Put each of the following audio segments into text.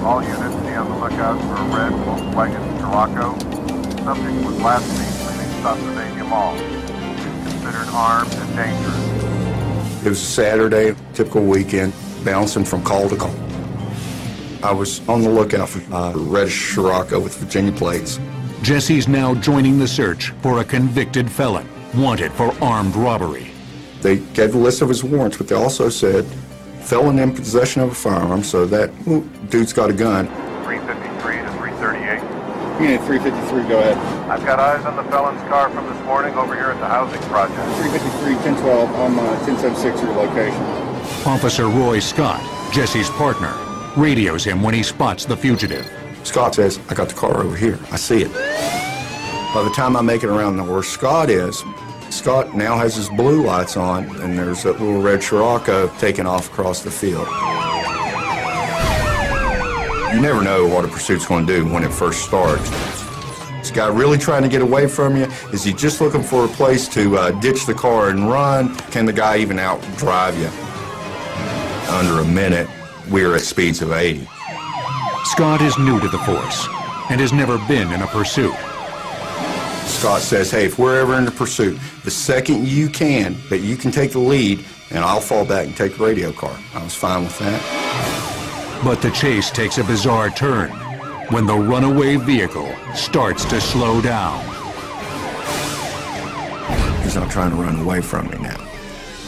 All units be on the lookout for a red Volkswagen Scirocco. Subject was last seen leaving Pennsylvania Mall. Is considered armed and dangerous. It was a Saturday, typical weekend, bouncing from call to call. I was on the lookout for a reddish Scirocco with Virginia plates. Jesse's now joining the search for a convicted felon, wanted for armed robbery. They gave a list of his warrants, but they also said felon in possession of a firearm, so that dude's got a gun. 353 to 338. Unit 353, go ahead. I've got eyes on the felon's car from this morning over here at the housing project. 353, 1012, on 1076 your location. Officer Roy Scott, Jesse's partner, radios him when he spots the fugitive. Scott says, I got the car over here. I see it. By the time I make it around to where Scott is, Scott now has his blue lights on, and there's that little red Scirocco taking off across the field. You never know what a pursuit's going to do when it first starts. Is the guy really trying to get away from you? Is he just looking for a place to ditch the car and run? Can the guy even outdrive you? Under a minute, we're at speeds of 80. Scott is new to the force and has never been in a pursuit. Scott says, hey, if we're ever in a pursuit, the second you can, that you can take the lead, and I'll fall back and take the radio car. I was fine with that. But the chase takes a bizarre turn when the runaway vehicle starts to slow down. He's not trying to run away from me now.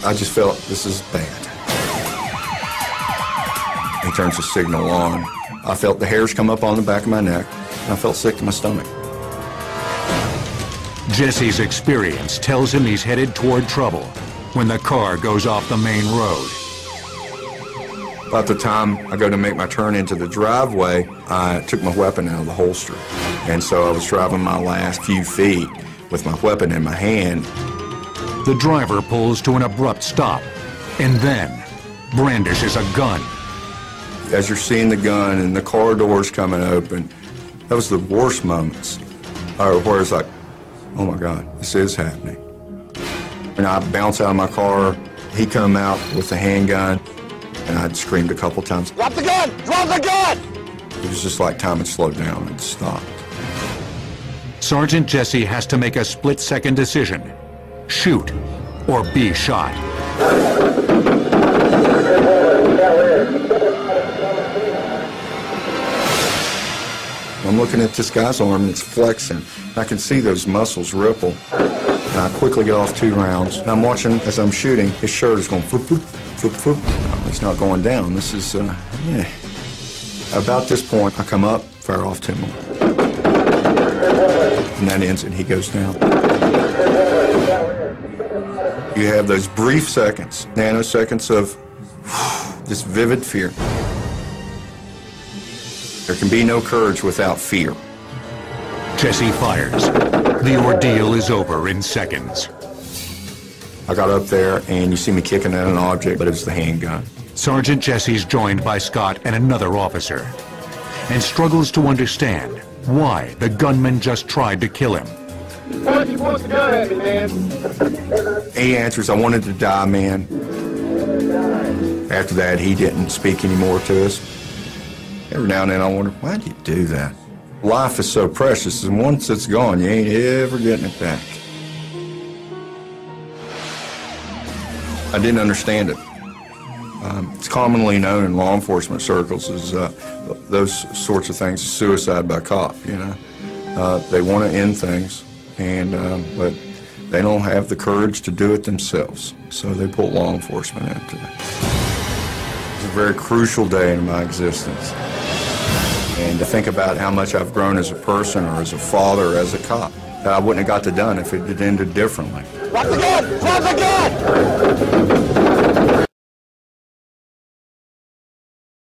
I just felt this is bad. He turns the signal on. I felt the hairs come up on the back of my neck, and I felt sick to my stomach. Jesse's experience tells him he's headed toward trouble when the car goes off the main road. About the time I go to make my turn into the driveway, I took my weapon out of the holster. And so I was driving my last few feet with my weapon in my hand. The driver pulls to an abrupt stop and then brandishes a gun. As you're seeing the gun and the car doors coming open, that was the worst moments. Where it's like, oh my God, this is happening. And I bounce out of my car, he come out with the handgun, and I'd screamed a couple times, drop the gun! Drop the gun! It was just like time had slowed down and stopped. Sergeant Jesse has to make a split-second decision. Shoot or be shot. I'm looking at this guy's arm and it's flexing. I can see those muscles ripple. And I quickly get off 2 rounds. And I'm watching as I'm shooting, his shirt is going floop, floop, floop, floop. It's not going down. This is, yeah. About this point, I come up, fire off 2 more. And that ends it, he goes down. You have those brief seconds, nanoseconds of this vivid fear. There can be no courage without fear. Jesse fires. The ordeal is over in seconds. I got up there and you see me kicking at an object, but it was the handgun. Sergeant Jesse's joined by Scott and another officer and struggles to understand why the gunman just tried to kill him. Why'd you point the gun at me, man? He answers, I wanted to die, man. After that, he didn't speak anymore to us. Every now and then I wonder, why'd you do that? Life is so precious, and once it's gone, you ain't ever getting it back. I didn't understand it. It's commonly known in law enforcement circles as those sorts of things, suicide by cop, you know. They want to end things, and but they don't have the courage to do it themselves, so they put law enforcement into it. It's a very crucial day in my existence. And to think about how much I've grown as a person or as a father or as a cop, that I wouldn't have got to done if it had ended differently. Drop the gun! Drop the gun!